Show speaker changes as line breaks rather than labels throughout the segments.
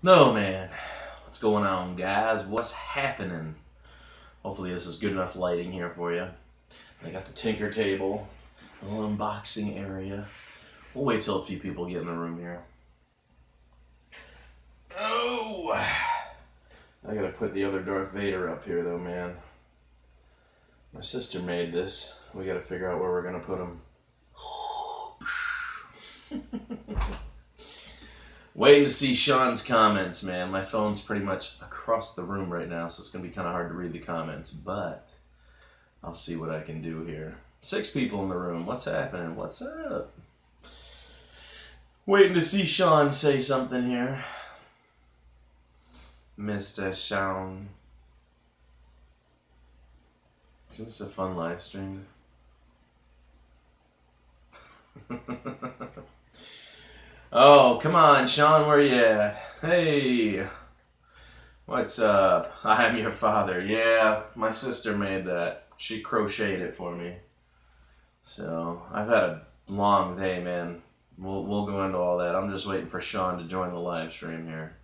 No, man. What's going on, guys? What's happening? Hopefully this is good enough lighting here for you. I got the Tinker table, a little unboxing area. We'll wait till a few people get in the room here. Oh! I gotta put the other Darth Vader up here, though, man. My sister made this. We gotta figure out where we're gonna put him. Waiting to see Sean's comments, man. My phone's pretty much across the room right now, so it's going to be kind of hard to read the comments, but I'll see what I can do here. 6 people in the room. What's happening? What's up? Waiting to see Sean say something here. Mr. Sean. Is this a fun live stream? Oh, come on, Sean, where you at? Hey, what's up? I'm your father. Yeah, my sister made that. She crocheted it for me. So, I've had a long day, man. We'll go into all that. I'm just waiting for Sean to join the live stream here.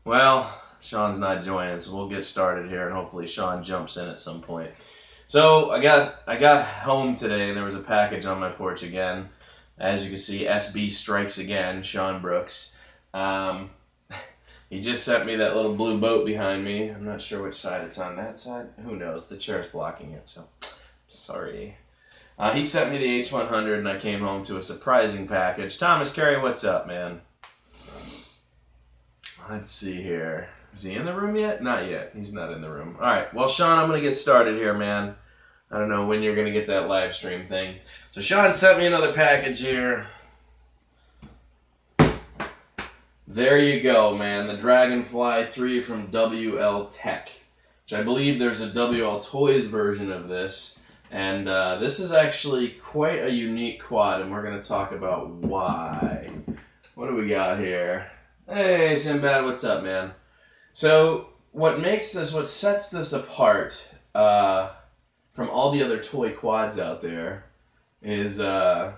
Well, Sean's not joining, so we'll get started here, and hopefully Sean jumps in at some point. So, I got home today, and there was a package on my porch again. As you can see, SB strikes again, Sean Brooks. He just sent me that little blue boat behind me. I'm not sure which side it's on. That side? Who knows? The chair's blocking it, so sorry. He sent me the H100, and I came home to a surprising package. Thomas Carey, what's up, man? Let's see here. Is he in the room yet? Not yet. He's not in the room. All right. Well, Sean, I'm going to get started here, man. I don't know when you're going to get that live stream thing. So Sean sent me another package here. There you go, man. The Dragonfly 3 from WL Tech, which I believe there's a WL Toys version of this. And this is actually quite a unique quad, and we're going to talk about why. What do we got here? Hey, Sinbad, what's up, man? So what sets this apart from all the other toy quads out there is that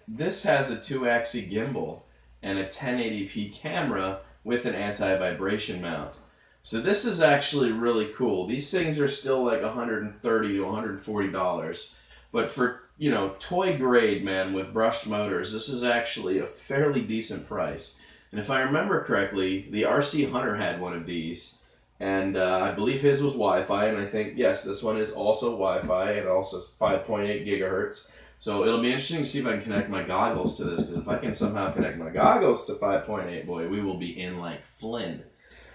this has a 2-axis gimbal and a 1080p camera with an anti-vibration mount. So this is actually really cool. These things are still like $130 to $140, but for, you know, toy grade, man, with brushed motors, this is actually a fairly decent price. And if I remember correctly, the RC Hunter had one of these. And I believe his was Wi-Fi, and I think, yes, this one is also Wi-Fi, and also 5.8 gigahertz. So it'll be interesting to see if I can connect my goggles to this, because if I can somehow connect my goggles to 5.8, boy, we will be in like Flynn.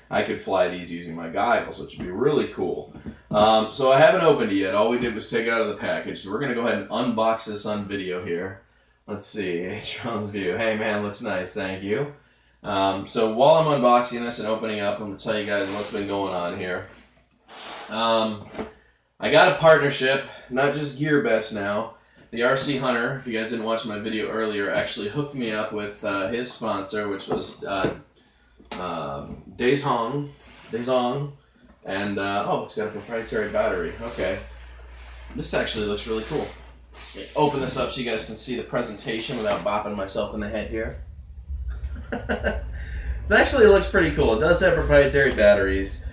I could fly these using my goggles, which would be really cool. So I haven't opened it yet. All we did was take it out of the package. So we're going to go ahead and unbox this on video here. Let's see, H-Ron's view. Hey, man, looks nice, thank you. So while I'm unboxing this and opening up, I'm going to tell you guys what's been going on here. I got a partnership, not just GearBest now. The RC Hunter, if you guys didn't watch my video earlier, actually hooked me up with his sponsor, which was Dazhong. And, oh, it's got a proprietary battery. Okay. This actually looks really cool. Open this up so you guys can see the presentation without bopping myself in the head here. It actually looks pretty cool. It does have proprietary batteries.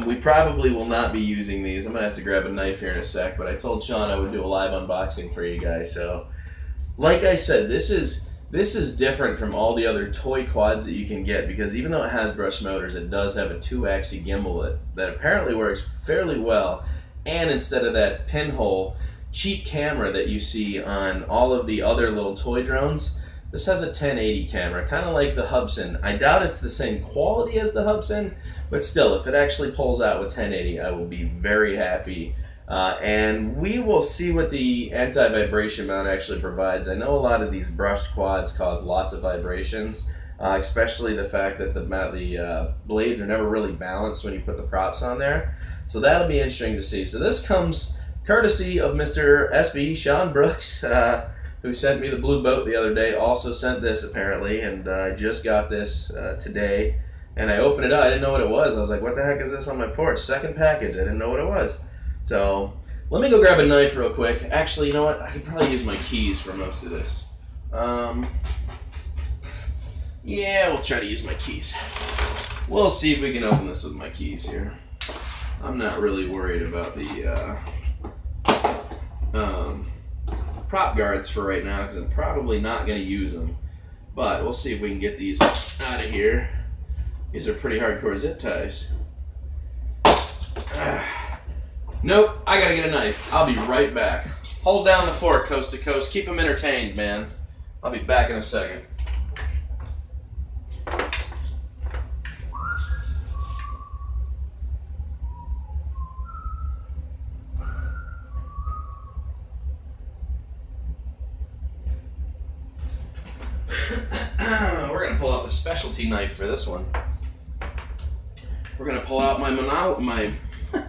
We probably will not be using these. I'm going to have to grab a knife here in a sec, but I told Sean I would do a live unboxing for you guys. So, like I said, this is different from all the other toy quads that you can get, because even though it has brush motors, it does have a 2-axis gimbal that apparently works fairly well. And instead of that pinhole cheap camera that you see on all of the other little toy drones, this has a 1080 camera, kind of like the Hubsan. I doubt it's the same quality as the Hubsan, but still, if it actually pulls out with 1080, I will be very happy. And we will see what the anti-vibration mount actually provides. I know a lot of these brushed quads cause lots of vibrations, especially the fact that the blades are never really balanced when you put the props on there. So that'll be interesting to see. So this comes courtesy of Mr. SB, Sean Brooks, who sent me the blue boat the other day, also sent this apparently, and I just got this today, and I opened it up. I didn't know what it was. I was like, what the heck is this on my porch? Second package. I didn't know what it was. So let me go grab a knife real quick. Actually, you know what? I could probably use my keys for most of this. Yeah, we'll try to use my keys. We'll see if we can open this with my keys here. I'm not really worried about the prop guards for right now because I'm probably not going to use them. But we'll see if we can get these out of here. These are pretty hardcore zip ties. Nope, I gotta get a knife. I'll be right back. Hold down the fort, coast to coast. Keep them entertained, man. I'll be back in a second. We're gonna pull out the specialty knife for this one. We're gonna pull out my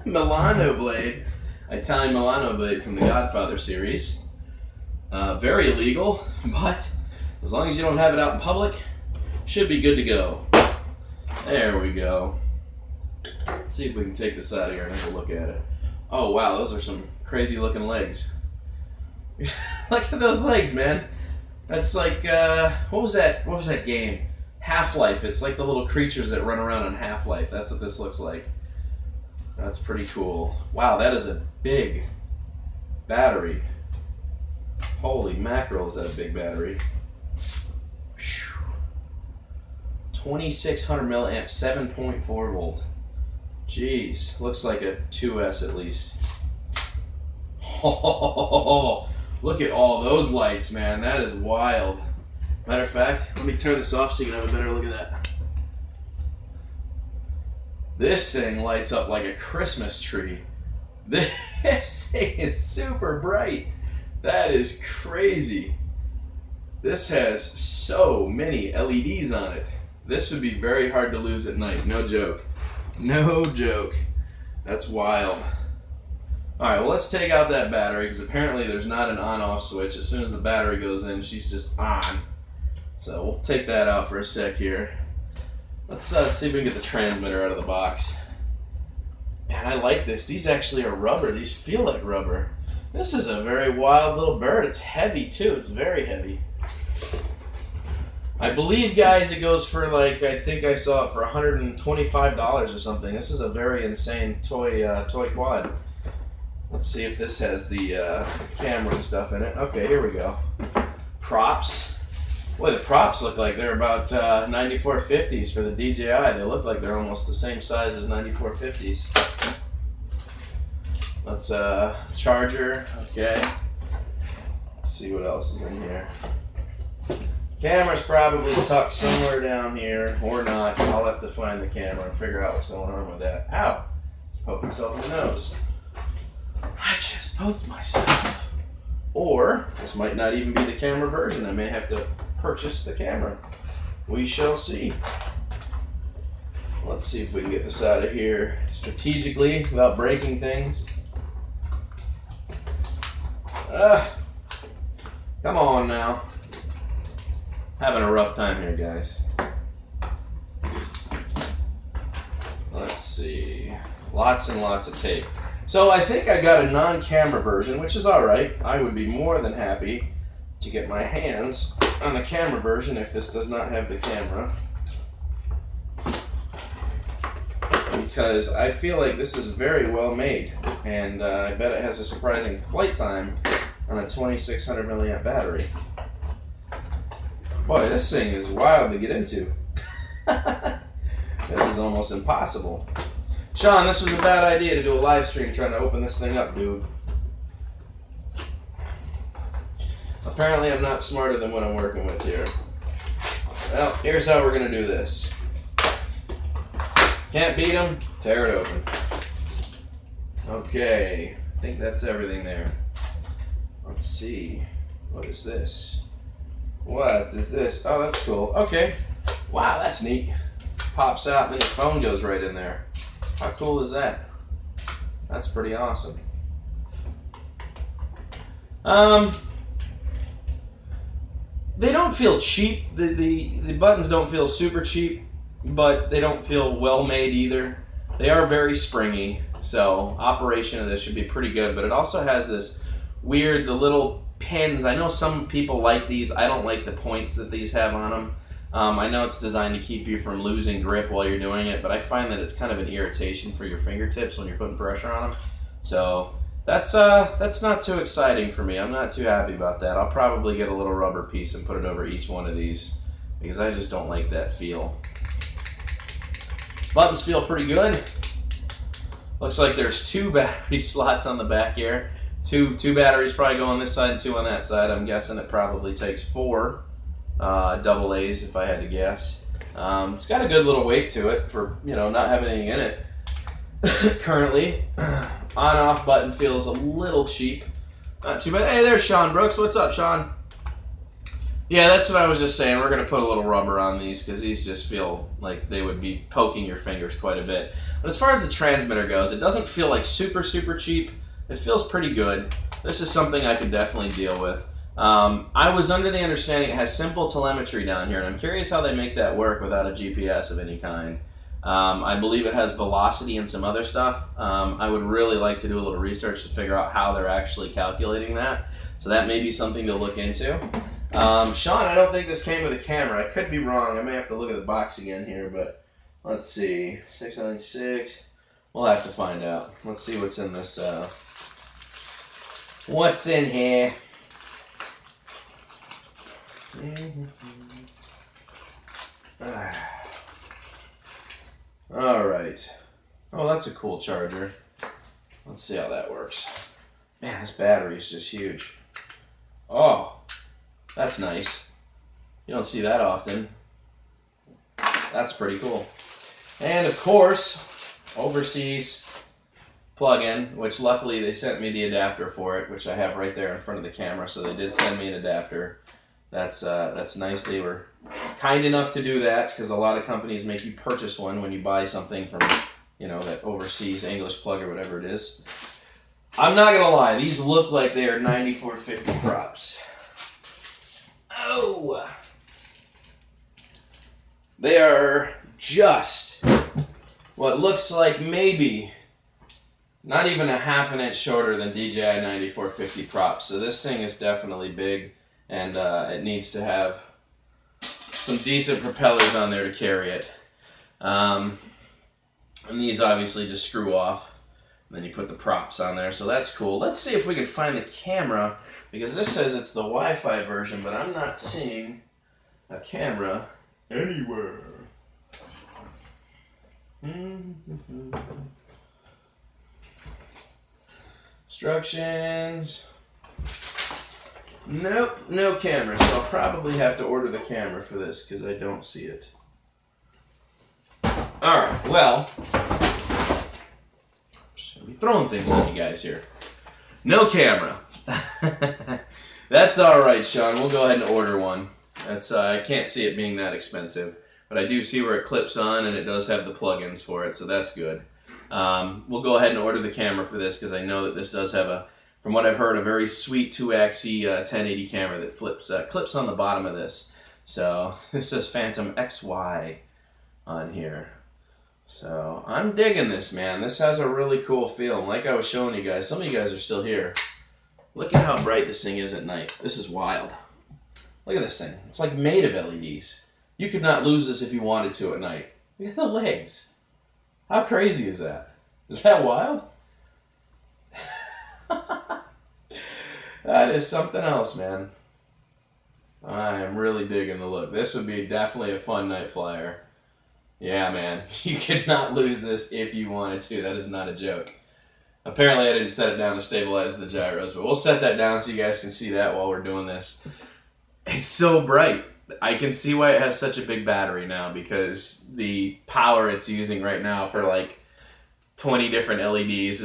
Milano blade, Italian Milano blade from the Godfather series. Very illegal, but as long as you don't have it out in public, should be good to go. There we go. Let's see if we can take this out of here and have a look at it. Oh wow, those are some crazy looking legs. Look at those legs, man. That's like, what was that game? Half-Life. It's like the little creatures that run around on Half-Life. That's what this looks like. That's pretty cool. Wow, that is a big battery. Holy mackerel, is that a big battery. 2600 milliamp, 7.4 volt. Jeez, looks like a 2S at least. Oh, look at all those lights, man. That is wild. Matter of fact, let me turn this off so you can have a better look at that. This thing lights up like a Christmas tree. This thing is super bright. That is crazy. This has so many LEDs on it. This would be very hard to lose at night. No joke. No joke. That's wild. Alright, well let's take out that battery because apparently there's not an on-off switch. As soon as the battery goes in, she's just on. So we'll take that out for a sec here. Let's see if we can get the transmitter out of the box. Man, I like this. These actually are rubber. These feel like rubber. This is a very wild little bird. It's heavy too. It's very heavy. I believe, guys, it goes for like, I think I saw it for $125 or something. This is a very insane toy quad. Let's see if this has the camera and stuff in it. Okay, here we go. Props. Boy, the props look like they're about 9450s for the DJI. They look like they're almost the same size as 9450s. Let's charger. Okay. Let's see what else is in here. Camera's probably tucked somewhere down here, or not. I'll have to find the camera and figure out what's going on with that. Ow! Poke myself in the nose. I just poked myself. Or, this might not even be the camera version. I may have to purchase the camera. We shall see. Let's see if we can get this out of here strategically without breaking things. Come on now. Having a rough time here, guys. Let's see. Lots and lots of tape. So I think I got a non-camera version, which is alright. I would be more than happy to get my hands on the camera version if this does not have the camera. Because I feel like this is very well made. And I bet it has a surprising flight time on a 2600 milliamp battery. Boy, this thing is wild to get into. This is almost impossible. Sean, this was a bad idea to do a live stream trying to open this thing up, dude. Apparently I'm not smarter than what I'm working with here. Well, here's how we're going to do this. Can't beat them, tear it open. Okay, I think that's everything there. Let's see. What is this? What is this? Oh, that's cool. Okay. Wow, that's neat. Pops out and then your phone goes right in there. How cool is that? That's pretty awesome. They don't feel cheap. The buttons don't feel super cheap, but they don't feel well made either. They are very springy, so operation of this should be pretty good, but it also has this weird, the little pins. I know some people like these. I don't like the points that these have on them. I know it's designed to keep you from losing grip while you're doing it, but I find that it's kind of an irritation for your fingertips when you're putting pressure on them. So that's not too exciting for me. I'm not too happy about that. I'll probably get a little rubber piece and put it over each one of these because I just don't like that feel. Buttons feel pretty good. Looks like there's 2 battery slots on the back here. Two batteries probably go on this side and 2 on that side. I'm guessing it probably takes 4 double A's if I had to guess. It's got a good little weight to it for, you know, not having anything in it. Currently, on-off button feels a little cheap. Not too bad. Hey, there's Sean Brooks. What's up, Sean? Yeah, that's what I was just saying. We're going to put a little rubber on these because these just feel like they would be poking your fingers quite a bit. But as far as the transmitter goes, it doesn't feel like super, super cheap. It feels pretty good. This is something I could definitely deal with. I was under the understanding it has simple telemetry down here, and I'm curious how they make that work without a GPS of any kind. I believe it has velocity and some other stuff. I would really like to do a little research to figure out how they're actually calculating that. So that may be something to look into. Sean, I don't think this came with a camera. I could be wrong. I may have to look at the box again here, but let's see. 696. We'll have to find out. Let's see what's in this. What's in here? All right. Oh, that's a cool charger. Let's see how that works. Man, this battery is just huge. Oh. That's nice. You don't see that often. That's pretty cool. And of course, overseas plug-in, which luckily they sent me the adapter for it, which I have right there in front of the camera, so they did send me an adapter. That's nice. They were kind enough to do that because a lot of companies make you purchase one when you buy something from, you know, that overseas English plug or whatever it is. I'm not gonna lie, these look like they are 9450 props. Oh, they are just what looks like maybe not even a ½ inch shorter than DJI 9450 props. So this thing is definitely big, and it needs to have some decent propellers on there to carry it. And these obviously just screw off. And then you put the props on there, so that's cool. Let's see if we can find the camera, because this says it's the Wi-Fi version, but I'm not seeing a camera anywhere. Instructions. Nope, no camera, so I'll probably have to order the camera for this because I don't see it. Alright, well, I'm be throwing things on you guys here. No camera. That's alright, Sean. We'll go ahead and order one. That's I can't see it being that expensive, but I do see where it clips on, and it does have the plugins for it, so that's good. We'll go ahead and order the camera for this because I know that this does have a, from what I've heard, a very sweet 2-axis 1080 camera that clips on the bottom of this. So this says Phantom XY on here. So I'm digging this, man. This has a really cool feel. And like I was showing you guys, some of you guys are still here. Look at how bright this thing is at night. This is wild. Look at this thing. It's like made of LEDs. You could not lose this if you wanted to at night. Look at the legs. How crazy is that? Is that wild? That is something else, man. I am really digging the look. This would be definitely a fun night flyer. Yeah, man. You could not lose this if you wanted to. That is not a joke. Apparently I didn't set it down to stabilize the gyros, but we'll set that down so you guys can see that while we're doing this. It's so bright. I can see why it has such a big battery now, because the power it's using right now for like 20 different LEDs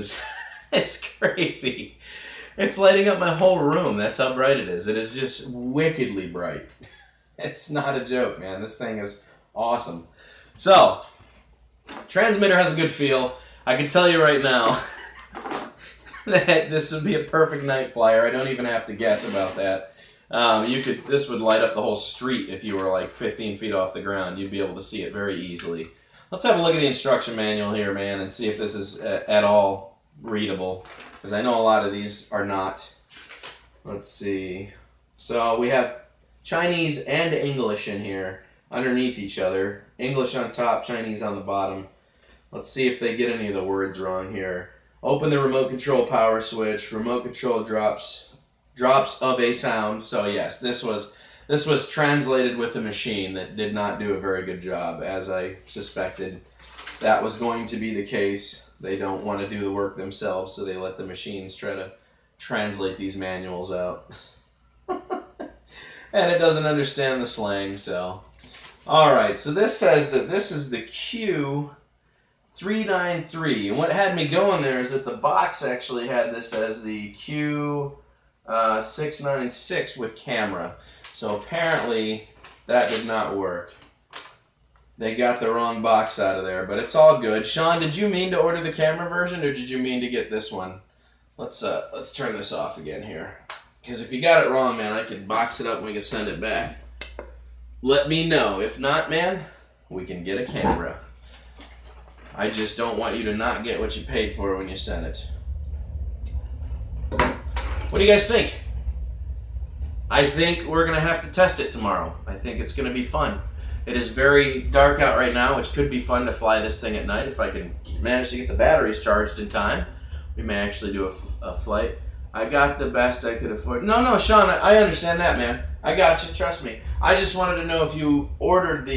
is crazy. It's lighting up my whole room. That's how bright it is. It is just wickedly bright. It's not a joke, man. This thing is awesome. So, transmitter has a good feel. I can tell you right now that this would be a perfect night flyer. I don't even have to guess about that. This would light up the whole street if you were like 15 feet off the ground. You'd be able to see it very easily. Let's have a look at the instruction manual here, man, and see if this is at all readable, because I know a lot of these are not. Let's see. So we have Chinese and English in here. underneath each other. English on top, Chinese on the bottom. Let's see if they get any of the words wrong here. Open the remote control power switch. Remote control drops of a sound. So yes, this was translated with a machine that did not do a very good job, as I suspected that was going to be the case. They don't want to do the work themselves, so they let the machines try to translate these manuals out. And it doesn't understand the slang, so. Alright, so this says that this is the Q393. And what had me going there is that the box actually had this as the Q696 with camera. So apparently that did not work. They got the wrong box out of there, but it's all good. Sean, did you mean to order the camera version, or did you mean to get this one? Let's turn this off again here. Because if you got it wrong, man, I can box it up and we can send it back. Let me know. If not, man, we can get a camera. I just don't want you to not get what you paid for when you send it. What do you guys think? I think we're going to have to test it tomorrow. I think it's going to be fun. It is very dark out right now, which could be fun to fly this thing at night. If I can manage to get the batteries charged in time, we may actually do a flight. I got the best I could afford. No, Sean, I understand that, man. I got you, trust me. I just wanted to know if you ordered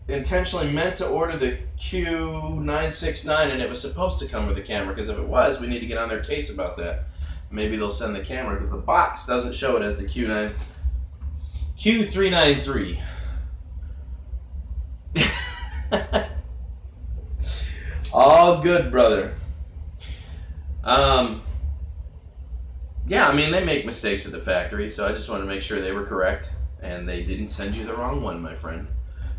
intentionally meant to order the Q969 and it was supposed to come with a camera, because if it was, we need to get on their case about that. Maybe they'll send the camera, because the box doesn't show it as the Q393. All good, brother. Yeah, I mean, they make mistakes at the factory, so I just wanted to make sure they were correct, and they didn't send you the wrong one, my friend.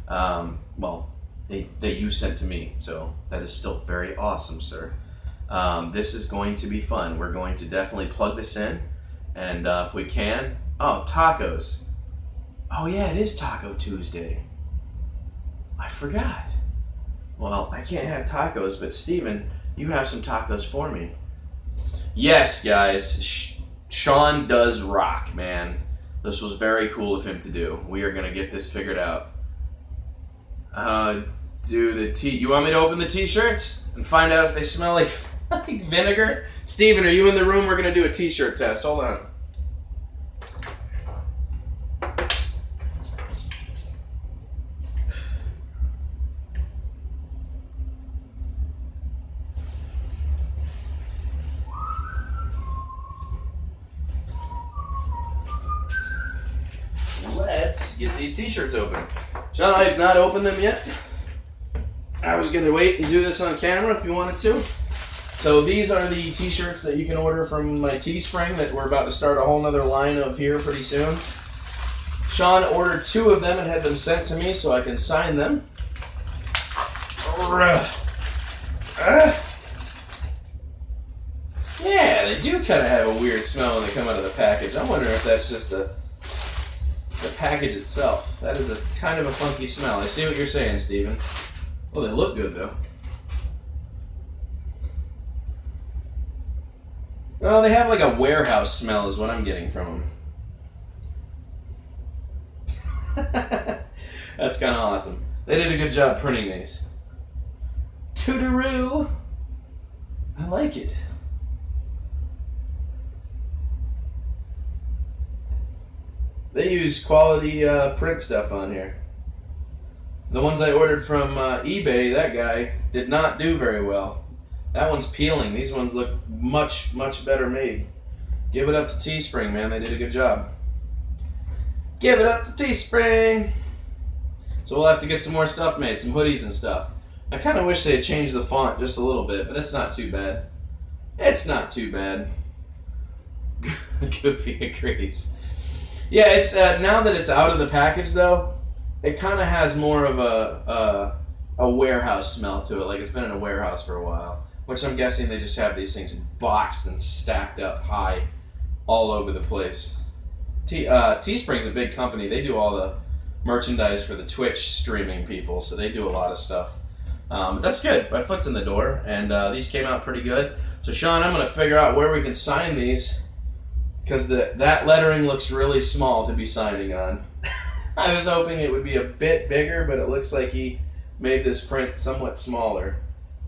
Well, that you sent to me, so that is still very awesome, sir. This is going to be fun. We're going to definitely plug this in, and if we can... Oh, tacos. Oh, yeah, it is Taco Tuesday. I forgot. Well, I can't have tacos, but Steven, you have some tacos for me. Yes, guys, Sean does rock, man. This was very cool of him to do. We are going to get this figured out. You want me to open the t-shirts and find out if they smell like vinegar? Steven, are you in the room? We're going to do a t-shirt test. Hold on. Let's get these t-shirts open. Sean, I have not opened them yet. I was going to wait and do this on camera if you wanted to. So these are the t-shirts that you can order from my Teespring that we're about to start a whole nother line of here pretty soon. Sean ordered 2 of them and had them sent to me so I can sign them. Yeah, they do kind of have a weird smell when they come out of the package. I'm wondering if that's just the package itself. That is a kind of a funky smell. I see what you're saying, Steven. Well, they look good, though. Oh, they have like a warehouse smell is what I'm getting from them. That's kind of awesome. They did a good job printing these. Tootaroo! I like it. They use quality print stuff on here. The ones I ordered from eBay, that guy did not do very well. That one's peeling. These ones look much, much better made. Give it up to Teespring, man. They did a good job. Give it up to Teespring! So we'll have to get some more stuff made, some hoodies and stuff. I kind of wish they had changed the font just a little bit, but it's not too bad. It's not too bad. Goofy agrees. Yeah, it's now that it's out of the package, though, it kind of has more of a warehouse smell to it, like it's been in a warehouse for a while. Which I'm guessing they just have these things boxed and stacked up high all over the place. Teespring's a big company. They do all the merchandise for the Twitch streaming people, so they do a lot of stuff. But that's good. My foot's in the door, and these came out pretty good. So, Sean, I'm going to figure out where we can sign these, because that lettering looks really small to be signing on. I was hoping it would be a bit bigger, but it looks like he made this print somewhat smaller.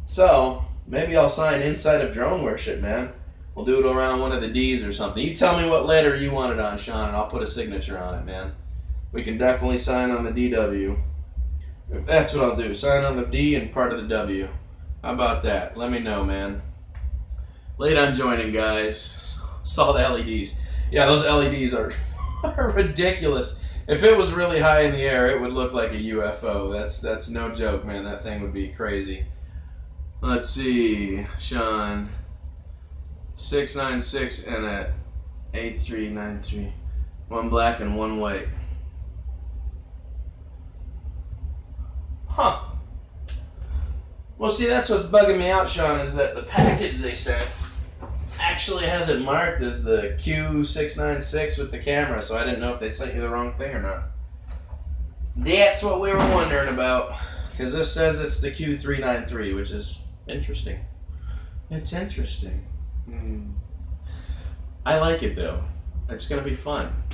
So, maybe I'll sign Inside of Drone Worship, man. We'll do it around one of the D's or something. You tell me what letter you want it on, Sean, and I'll put a signature on it, man. We can definitely sign on the DW. That's what I'll do. Sign on the D and part of the W. How about that? Let me know, man. Late on joining, guys. Saw the LEDs. Yeah, those LEDs are ridiculous. If it was really high in the air, it would look like a UFO. That's no joke, man. That thing would be crazy. Let's see, Sean. 696 and a 8393. One black and one white. Huh. Well, see, that's what's bugging me out, Sean, is that the package they sent actually has it marked as the Q696 with the camera, so I didn't know if they sent you the wrong thing or not. That's what we were wondering about, because this says it's the Q393, which is interesting. It's interesting. I like it, though. It's going to be fun.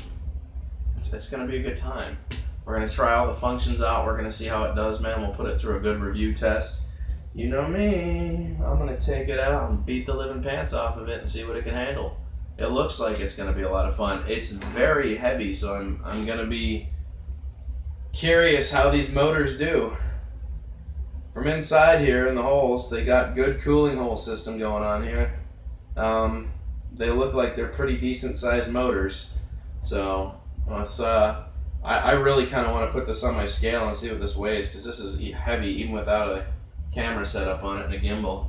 It's going to be a good time. We're going to try all the functions out. We're going to see how it does, man. We'll put it through a good review test. You know me. I'm going to take it out and beat the living pants off of it and see what it can handle. It looks like it's going to be a lot of fun. It's very heavy, so I'm going to be curious how these motors do. From inside here in the holes, they got good cooling hole system going on here. They look like they're pretty decent sized motors. So let's I really kind of want to put this on my scale and see what this weighs, because this is heavy even without a camera set up on it and a gimbal.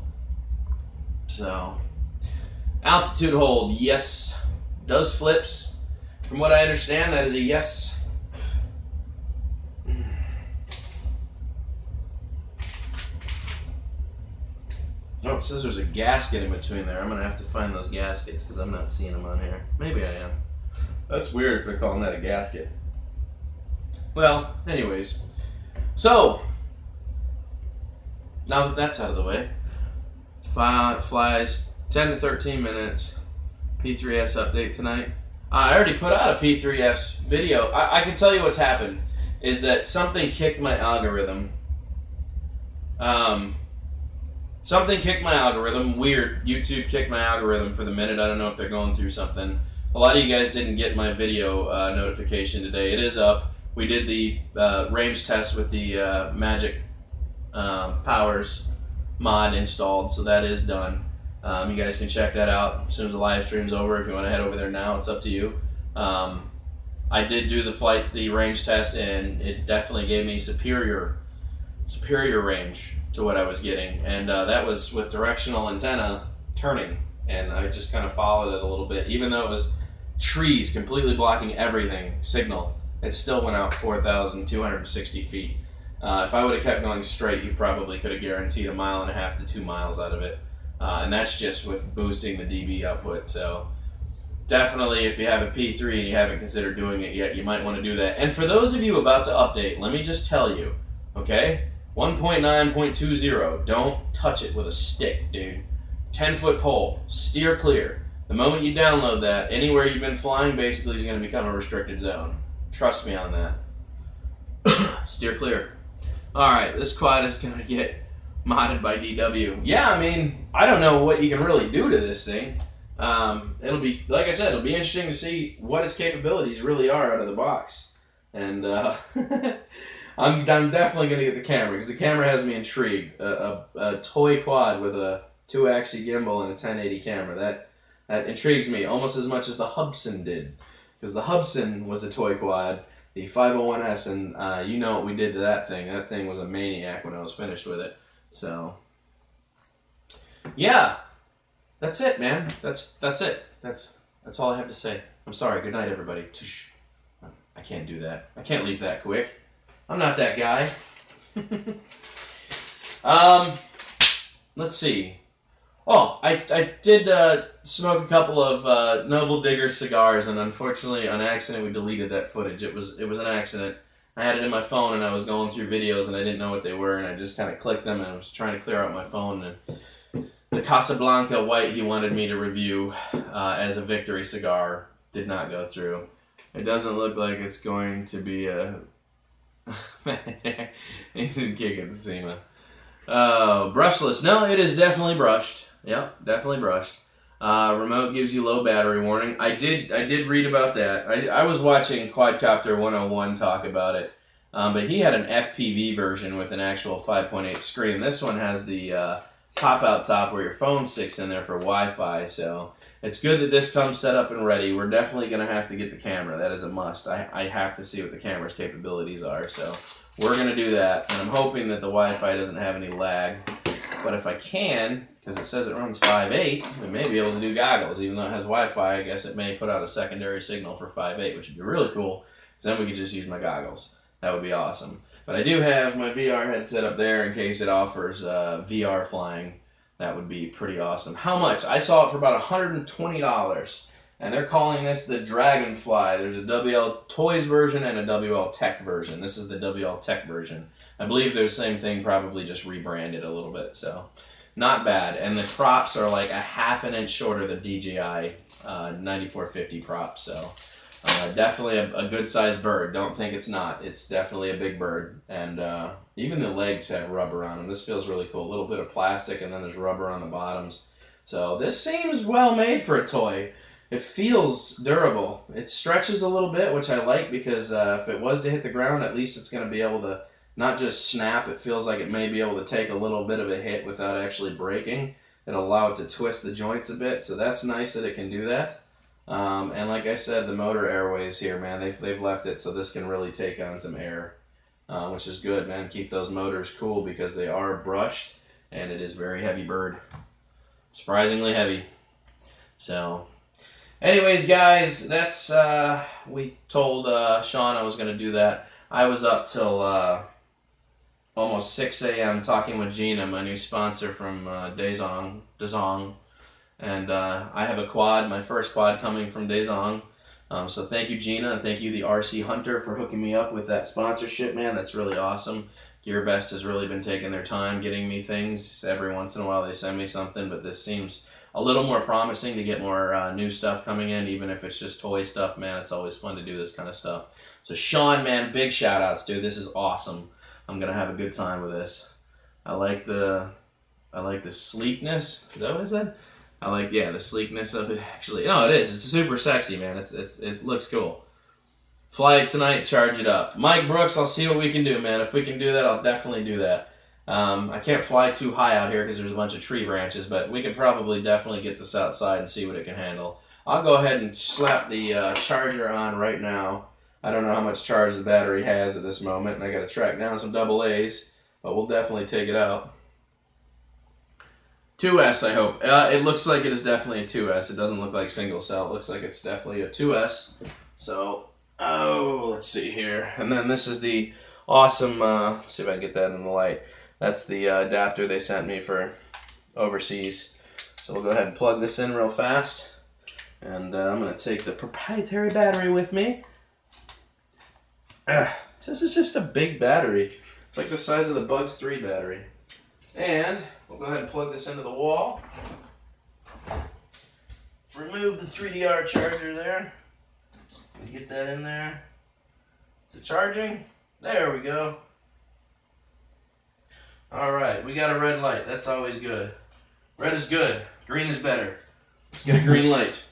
So, altitude hold, yes. Does flips. From what I understand, that is a yes. Oh, it says there's a gasket in between there. I'm going to have to find those gaskets because I'm not seeing them on here. Maybe I am. That's weird if they're calling that a gasket. Well, anyways. So, now that that's out of the way, flies 10 to 13 minutes. P3S update tonight. I already put out a P3S video. I can tell you what's happened is that something kicked my algorithm. Something kicked my algorithm. Weird. YouTube kicked my algorithm for the minute. I don't know if they're going through something. A lot of you guys didn't get my video notification today. It is up. We did the range test with the Magic Powers mod installed, so that is done. You guys can check that out as soon as the live stream's over. If you want to head over there now, it's up to you. I did do the range test, and it definitely gave me superior range to what I was getting, and that was with directional antenna turning, and I just kind of followed it a little bit. Even though it was trees completely blocking everything signal, it still went out 4,260 feet. If I would have kept going straight, you probably could have guaranteed 1.5 miles to 2 miles out of it. And that's just with boosting the dB output. So definitely, if you have a P3 and you haven't considered doing it yet, you might want to do that. And for those of you about to update, let me just tell you, okay? 1.9.20, don't touch it with a stick, dude. 10-foot pole, steer clear. The moment you download that, anywhere you've been flying basically is going to become a restricted zone. Trust me on that. Steer clear. Alright, this quad is going to get modded by DW. Yeah, I mean, I don't know what you can really do to this thing. It'll be, like I said, it'll be interesting to see what its capabilities really are out of the box. And I'm definitely going to get the camera, because the camera has me intrigued. A toy quad with a 2-axis gimbal and a 1080 camera. That intrigues me almost as much as the Hubsan did. Because the Hubsan was a toy quad, the 501S, and you know what we did to that thing. That thing was a maniac when I was finished with it. So, yeah, that's it, man. That's it. That's all I have to say. I'm sorry. Good night, everybody. I can't do that. I can't leave that quick. I'm not that guy. Let's see. Oh, I did smoke a couple of Noble Digger cigars, and unfortunately, on accident, we deleted that footage. It was an accident. I had it in my phone, and I was going through videos, and I didn't know what they were, and I just kind of clicked them, and I was trying to clear out my phone, and the Casablanca White he wanted me to review as a victory cigar did not go through. It doesn't look like it's going to be a... He's in kick at the SEMA. Oh, brushless. No, it is definitely brushed. Yep, definitely brushed. Remote gives you low battery warning. I did read about that. I was watching Quadcopter 101 talk about it. But he had an FPV version with an actual 5.8 screen. This one has the pop-out top where your phone sticks in there for Wi-Fi. So it's good that this comes set up and ready. We're definitely going to have to get the camera. That is a must. I have to see what the camera's capabilities are. So we're going to do that. And I'm hoping that the Wi-Fi doesn't have any lag. But if I can, because it says it runs 5.8, we may be able to do goggles. Even though it has Wi-Fi, I guess it may put out a secondary signal for 5.8, which would be really cool. Because then we could just use my goggles. That would be awesome. But I do have my VR headset up there in case it offers VR flying. That would be pretty awesome. How much? I saw it for about $120. And they're calling this the Dragonfly. There's a WL Toys version and a WL Tech version. This is the WL Tech version. I believe they're the same thing, probably just rebranded a little bit. So not bad. And the props are like a ½ an inch shorter than DJI 9450 props. So definitely a good-sized bird. Don't think it's not. It's definitely a big bird. And even the legs have rubber on them. This feels really cool. A little bit of plastic, and then there's rubber on the bottoms. So this seems well made for a toy. It feels durable. It stretches a little bit, which I like, because if it was to hit the ground, at least it's going to be able to not just snap. It feels like it may be able to take a little bit of a hit without actually breaking. It'll allow it to twist the joints a bit, so that's nice that it can do that. And like I said, the motor airways here, man, they've left it so this can really take on some air, which is good, man. Keep those motors cool because they are brushed, and it is very heavy bird. Surprisingly heavy. So, anyways, guys, that's, we told Sean I was going to do that. I was up till almost 6 a.m. talking with Gina, my new sponsor from DeZong. And I have a quad, my first quad coming from DeZong. So thank you, Gina, and thank you, the RC Hunter, for hooking me up with that sponsorship, man. That's really awesome. GearBest has really been taking their time getting me things. Every once in a while they send me something, but this seems a little more promising to get more new stuff coming in, even if it's just toy stuff, man. It's always fun to do this kind of stuff. So Sean, man, big shout outs, dude. This is awesome. I'm gonna have a good time with this. I like the sleekness. Is that what I said? I like, yeah, the sleekness of it, actually. No, it is. It's super sexy, man. It looks cool. Fly it tonight, charge it up. Mike Brooks, I'll see what we can do, man. If we can do that, I'll definitely do that. I can't fly too high out here because there's a bunch of tree branches, but we could probably definitely get this outside and see what it can handle. I'll go ahead and slap the charger on right now. I don't know how much charge the battery has at this moment, and I got to track down some AA's, but we'll definitely take it out. 2S, I hope. It looks like it is definitely a 2S. It doesn't look like single cell. It looks like it's definitely a 2S. So, let's see here. And then this is the awesome, let's see if I can get that in the light. That's the adapter they sent me for overseas. So we'll go ahead and plug this in real fast. And I'm going to take the proprietary battery with me. This is just a big battery. It's like the size of the Bugs 3 battery. And we'll go ahead and plug this into the wall. Remove the 3DR charger there. Get that in there. Is it charging? There we go. Alright, we got a red light. That's always good. Red is good. Green is better. Let's get a green light.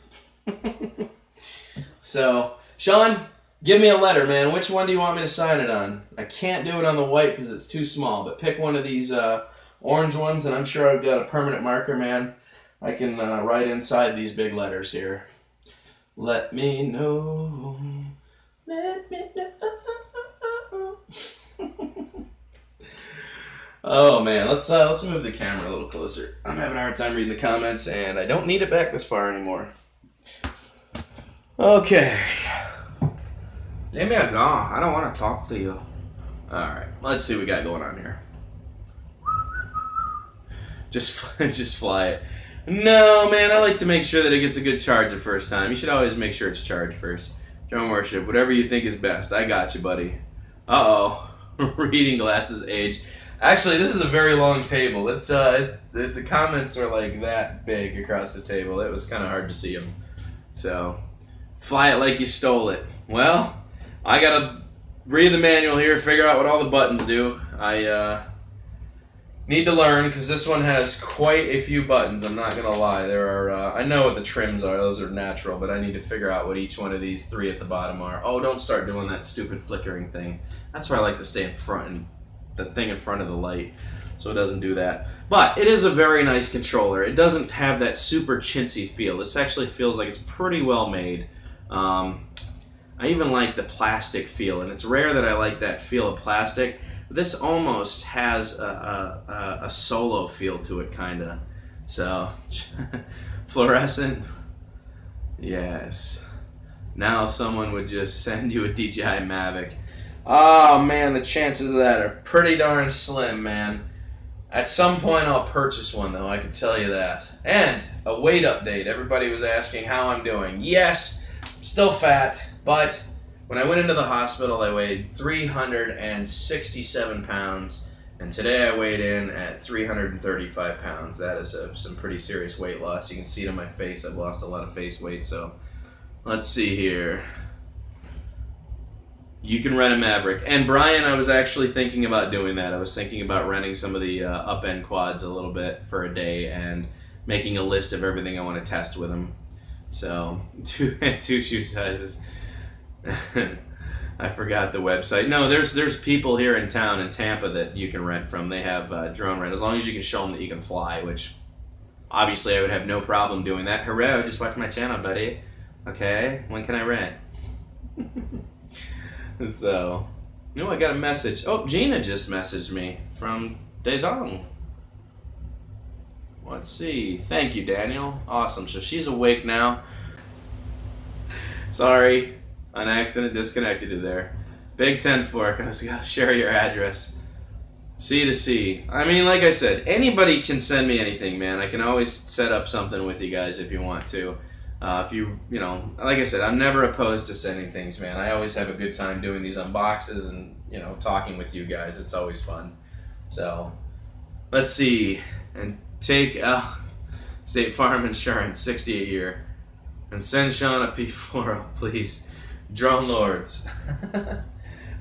So, Sean, give me a letter, man. Which one do you want me to sign it on? I can't do it on the white because it's too small, but pick one of these orange ones, and I'm sure I've got a permanent marker, man. I can write inside these big letters here. Let me know. Let me know. Oh man, let's move the camera a little closer. I'm having a hard time reading the comments, and I don't need it back this far anymore. Okay.
Leave me alone. I don't want to talk to you.
Alright, let's see what we got going on here. Just fly it. No, man, I like to make sure that it gets a good charge the first time. You should always make sure it's charged first. Drone Worship, whatever you think is best. I got you, buddy. Uh-oh. Reading glasses age. Actually, this is a very long table. It's the comments are like that big across the table. It was kind of hard to see them. So, Fly it like you stole it. Well, I gotta read the manual here, figure out what all the buttons do. I need to learn because this one has quite a few buttons. I'm not gonna lie. There are. I know what the trims are. Those are natural, but I need to figure out what each one of these 3 at the bottom are. Oh, don't start doing that stupid flickering thing. That's where I like to stay in front and the thing in front of the light, so it doesn't do that. But it is a very nice controller. It doesn't have that super chintzy feel. This actually feels like it's pretty well made. I even like the plastic feel, and it's rare that I like that feel of plastic. This almost has a solo feel to it, kind of. So, fluorescent, yes. Now if someone would just send you a DJI Mavic. Oh man, the chances of that are pretty darn slim, man. At some point I'll purchase one though, I can tell you that. And a weight update. Everybody was asking how I'm doing. Yes, I'm still fat, but when I went into the hospital I weighed 367 pounds, and today I weighed in at 335 pounds. That is some pretty serious weight loss. You can see it on my face. I've lost a lot of face weight, so let's see here. You can rent a Maverick. And Brian, I was actually thinking about doing that. I was thinking about renting some of the up-end quads a little bit for a day and making a list of everything I want to test with them. So, two shoe sizes. I forgot the website. No, there's people here in town in Tampa that you can rent from. They have drone rent, as long as you can show them that you can fly, which obviously I would have no problem doing that. Hello, just watch my channel, buddy. Okay, when can I rent? So, I got a message. Oh, Gina just messaged me from Daezong. Let's see. Thank you, Daniel. Awesome. So she's awake now. Sorry, on accident disconnected you there. Big Ten Fork. I was gonna share your address. C to C. I mean, like I said, anybody can send me anything, man. I can always set up something with you guys if you want to. If you like I said, I'm never opposed to sending things, man. I always have a good time doing these unboxes and, talking with you guys. It's always fun. So, let's see. And take State Farm Insurance, $60 a year. And send Sean a P4, please. Drone Lords.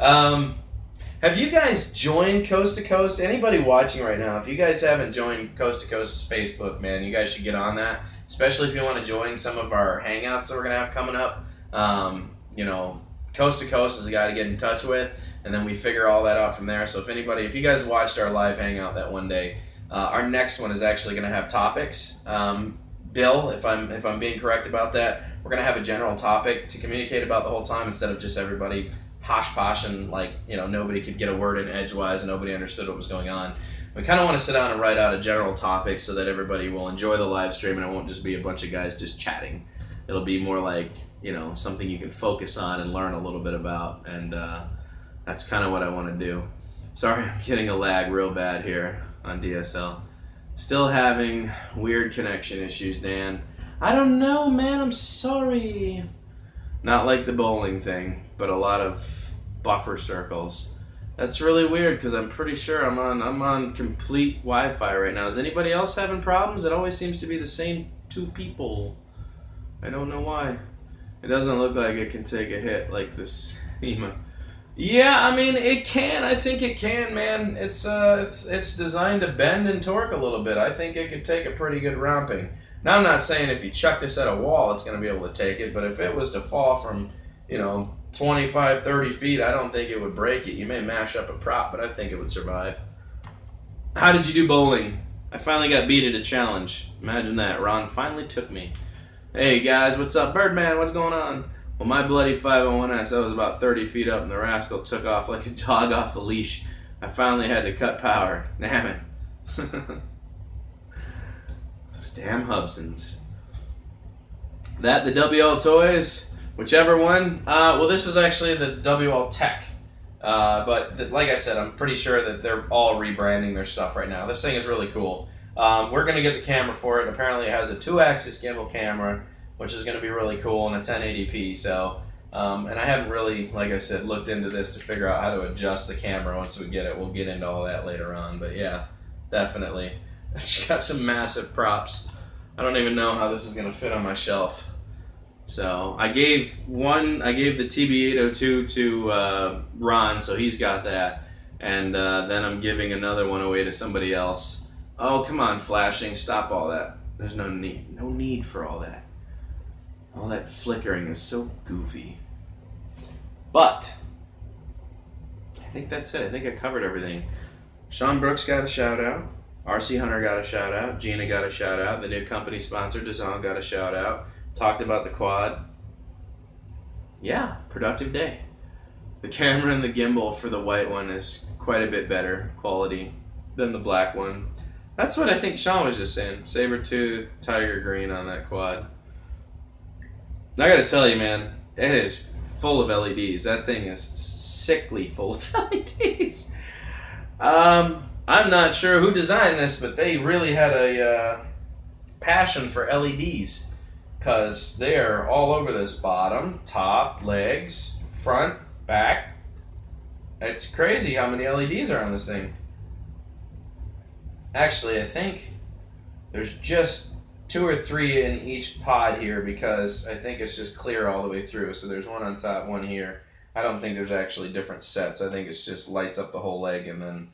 Have you guys joined Coast to Coast? Anybody watching right now, if you guys haven't joined Coast to Coast's Facebook, man, you guys should get on that. Especially if you want to join some of our hangouts that we're going to have coming up. Coast to Coast is a guy to get in touch with, and then we figure all that out from there. So if you guys watched our live hangout that one day, our next one is actually going to have topics. Bill, if I'm being correct about that, we're going to have a general topic to communicate about the whole time instead of just everybody posh and nobody could get a word in edgewise and nobody understood what was going on. We kind of want to sit down and write out a general topic so that everybody will enjoy the live stream and it won't just be a bunch of guys just chatting. It'll be more like, something you can focus on and learn a little bit about, and that's kind of what I want to do. Sorry, I'm getting a lag real bad here on DSL. Still having weird connection issues, Dan. I don't know, man, I'm sorry. Not like the bowling thing, but a lot of buffer circles. That's really weird because I'm pretty sure I'm on complete Wi-Fi right now. Is anybody else having problems? It always seems to be the same 2 people. I don't know why. It doesn't look like it can take a hit like this SEMA. Yeah, I mean it can. I think it can, man. It's designed to bend and torque a little bit. I think it could take a pretty good romping. Now I'm not saying if you chuck this at a wall it's going to be able to take it, but if it was to fall from 25, 30 feet, I don't think it would break it. You may mash up a prop, but I think it would survive. How did you do bowling? I finally got beat at a challenge. Imagine that. Ron finally took me. Hey guys, what's up? Birdman, what's going on? Well, my bloody 501S, I was about 30 feet up and the rascal took off like a dog off a leash. I finally had to cut power. Damn it. Damn Hubsons. That the WL Toys? Whichever one. Well, this is actually the WL Tech. But like I said, I'm pretty sure that they're all rebranding their stuff right now. This thing is really cool. We're going to get the camera for it. Apparently it has a 2-axis gimbal camera, which is going to be really cool, and a 1080p. So, and I haven't really, like I said, looked into this to figure out how to adjust the camera once we get it. We'll get into all that later on. But yeah, definitely. It's got some massive props. I don't even know how this is going to fit on my shelf. So I gave the TB802 to Ron, so he's got that. And then I'm giving another one away to somebody else. Oh, come on, flashing. Stop all that. There's no need for all that. All that flickering is so goofy. But I think that's it. I think I covered everything. Sean Brooks got a shout out. RC Hunter got a shout out. Gina got a shout out. The new company sponsor, DAZN, got a shout out. Talked about the quad. Yeah, productive day. The camera and the gimbal for the white one is quite a bit better quality than the black one. That's what I think Sean was just saying. Sabertooth, tiger green on that quad. I gotta tell you, man, it is full of LEDs. That thing is sickly full of LEDs. I'm not sure who designed this, but they really had a passion for LEDs, because they are all over this bottom, top, legs, front, back. It's crazy how many LEDs are on this thing. Actually, I think there's just 2 or 3 in each pod here, because I think it's just clear all the way through. So there's one on top, one here. I don't think there's actually different sets. I think it's just lights up the whole leg, and then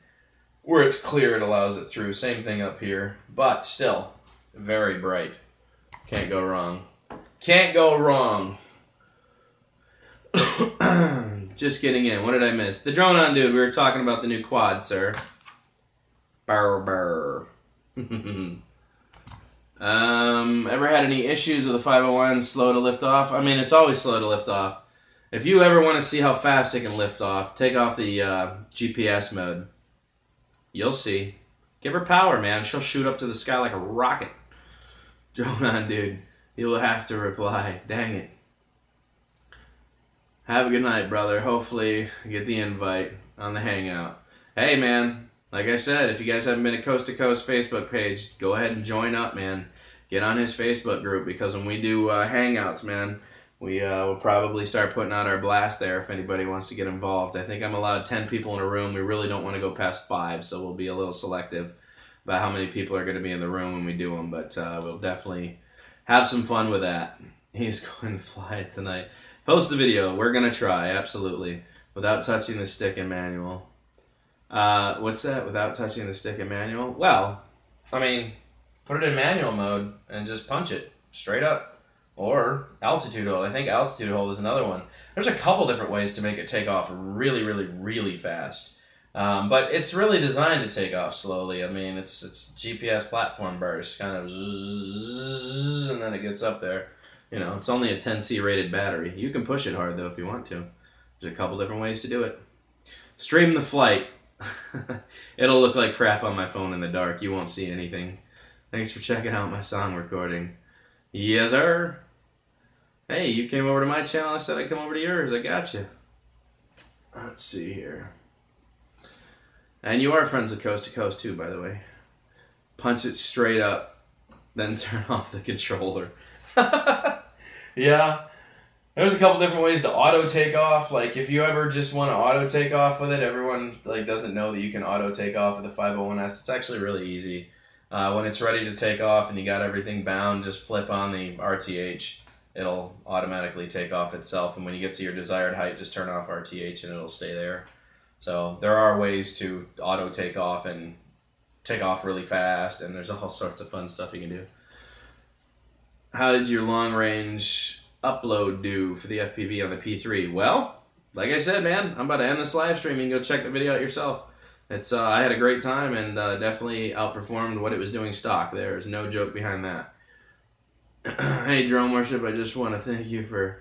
where it's clear, it allows it through. Same thing up here, but still very bright. Can't go wrong. Can't go wrong. Just getting in. What did I miss? The Drone On Dude. We were talking about the new quad, sir. Burr. Ever had any issues with the 501 slow to lift off? I mean, it's always slow to lift off. If you ever want to see how fast it can lift off, take off the GPS mode. You'll see. Give her power, man. She'll shoot up to the sky like a rocket. Drone On Dude. You'll have to reply. Dang it. Have a good night, brother. Hopefully you get the invite on the Hangout. Hey, man. Like I said, if you guys haven't been to Coast to Coast Facebook page, go ahead and join up, man. Get on his Facebook group, because when we do Hangouts, man, we will probably start putting out our blast there if anybody wants to get involved. I think I'm allowed 10 people in a room. We really don't want to go past 5, so we'll be a little selective about how many people are going to be in the room when we do them, but we'll definitely have some fun with that. He's going to fly it tonight. Post the video. We're going to try, absolutely, without touching the stick and manual. What's that? Without touching the stick and manual? Well, I mean, put it in manual mode and just punch it straight up. Or altitude hold. I think altitude hold is another one. There's a couple different ways to make it take off really, really, really fast. But it's really designed to take off slowly. I mean, it's GPS platform burst, kind of zzz, and then it gets up there. You know, it's only a 10C rated battery. You can push it hard, though, if you want to. There's a couple different ways to do it. Stream the flight. It'll look like crap on my phone in the dark. You won't see anything. Thanks for checking out my song recording. Yes, sir. Hey, you came over to my channel. I said I'd come over to yours. I got you. Let's see here. And you are friends with Coast to Coast, too, by the way. Punch it straight up, then turn off the controller. Yeah. There's a couple different ways to auto take off. Like, if you ever just want to auto take off with it, everyone doesn't know that you can auto take off with the 501S. It's actually really easy. When it's ready to take off and you got everything bound, just flip on the RTH. It'll automatically take off itself. And when you get to your desired height, just turn off RTH and it'll stay there. So there are ways to auto take off and take off really fast. And there's all sorts of fun stuff you can do. How did your long range upload do for the FPV on the P3? Well, like I said, man, I'm about to end this live stream. You can go check the video out yourself. It's I had a great time and definitely outperformed what it was doing stock. There's no joke behind that. Hey, Drone Worship, I just want to thank you for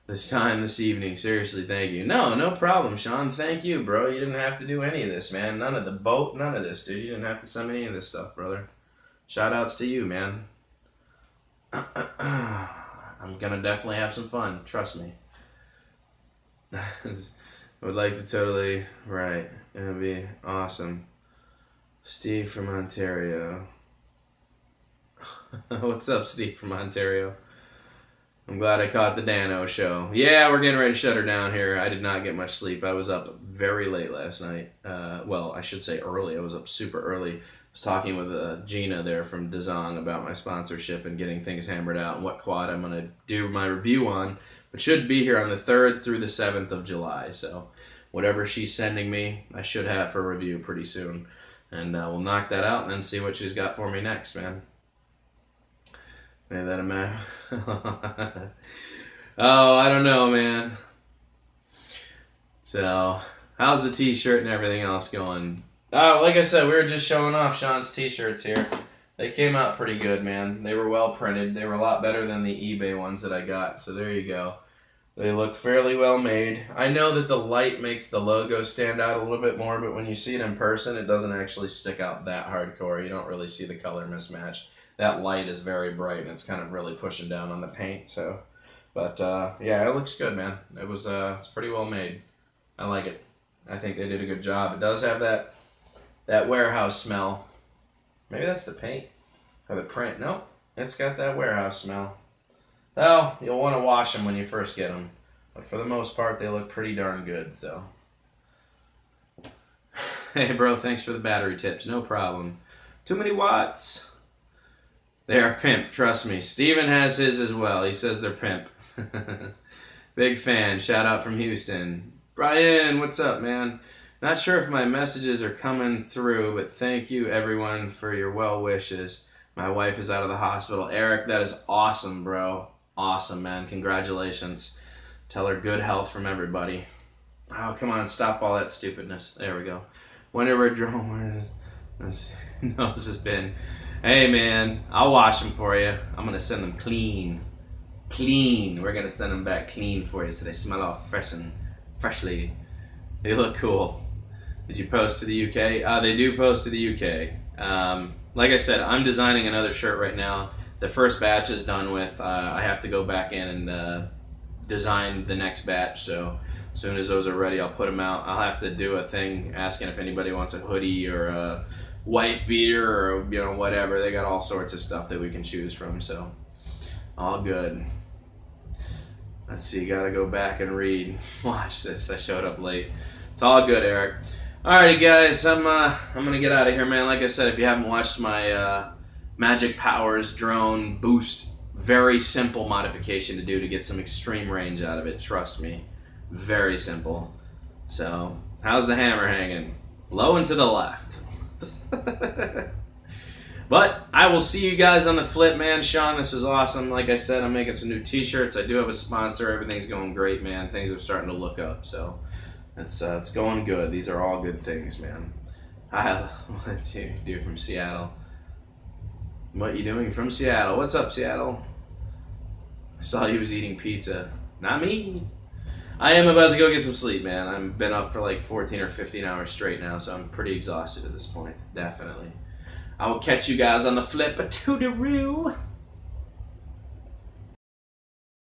this time this evening. Seriously, thank you. No problem, Sean. Thank you, bro. You didn't have to do any of this, man. None of the boat, none of this, dude. You didn't have to send me any of this stuff, brother. Shout-outs to you, man. I'm gonna definitely have some fun. Trust me. I would like to totally... Right. It would be awesome. Steve from Ontario. What's up, Steve from Ontario? I'm glad I caught the Dano show. Yeah, we're getting ready to shut her down here. I did not get much sleep. I was up very late last night. Well, I should say early. I was up super early. was talking with Gina there from DeZong about my sponsorship and getting things hammered out and what quad I'm going to do my review on. But should be here on the 3rd through the 7th of July. So whatever she's sending me, I should have for review pretty soon. And we'll knock that out and then see what she's got for me next, man. Ain't that a man? Oh, I don't know, man. So, how's the t-shirt and everything else going? Like I said, we were just showing off Sean's t-shirts here. They came out pretty good, man. They were well printed. They were a lot better than the eBay ones that I got. So there you go. They look fairly well made. I know that the light makes the logo stand out a little bit more, but when you see it in person, it doesn't actually stick out that hardcore. You don't really see the color mismatch. That light is very bright, and it's kind of really pushing down on the paint. So, but yeah, it looks good, man. It's pretty well made. I like it. I think they did a good job. It does have that warehouse smell. Maybe that's the paint or the print. Nope, it's got that warehouse smell. Well, you'll want to wash them when you first get them, but for the most part, they look pretty darn good. So, hey, bro, thanks for the battery tips. No problem. Too many watts. They are pimp. Trust me. Steven has his as well. He says they're pimp. Big fan. Shout out from Houston. Brian, what's up, man? Not sure if my messages are coming through, but thank you, everyone, for your well wishes. My wife is out of the hospital. Eric, that is awesome, bro. Awesome, man. Congratulations. Tell her good health from everybody. Oh, come on. Stop all that stupidness. There we go. Whenever a drone, where is nose has been. Hey, man. I'll wash them for you. I'm going to send them clean. Clean. We're going to send them back clean for you so they smell all fresh and freshly. They look cool. Did you post to the UK? They do post to the UK. Like I said, I'm designing another shirt right now. The first batch is done with. I have to go back in and design the next batch. So as soon as those are ready, I'll put them out. I'll have to do a thing asking if anybody wants a hoodie or a wife beater or whatever. They got all sorts of stuff that we can choose from. So all good. Let's see. Gotta go back and read. Watch this. I showed up late. It's all good, Eric. Alrighty, guys. I'm gonna get out of here, man. Like I said, if you haven't watched my Magic Powers drone boost, very simple modification to do to get some extreme range out of it. Trust me, very simple. So, how's the hammer hanging? Low and to the left. But I will see you guys on the flip, man. Sean, this was awesome. Like I said, I'm making some new t-shirts. I do have a sponsor. Everything's going great, man. Things are starting to look up, so it's going good. These are all good things, man. What you do from Seattle? What you doing from Seattle? What's up, Seattle? I saw you was eating pizza. Not me. I am about to go get some sleep, man. I've been up for like 14 or 15 hours straight now, so I'm pretty exhausted at this point. Definitely. I will catch you guys on the flip. A toodaloo.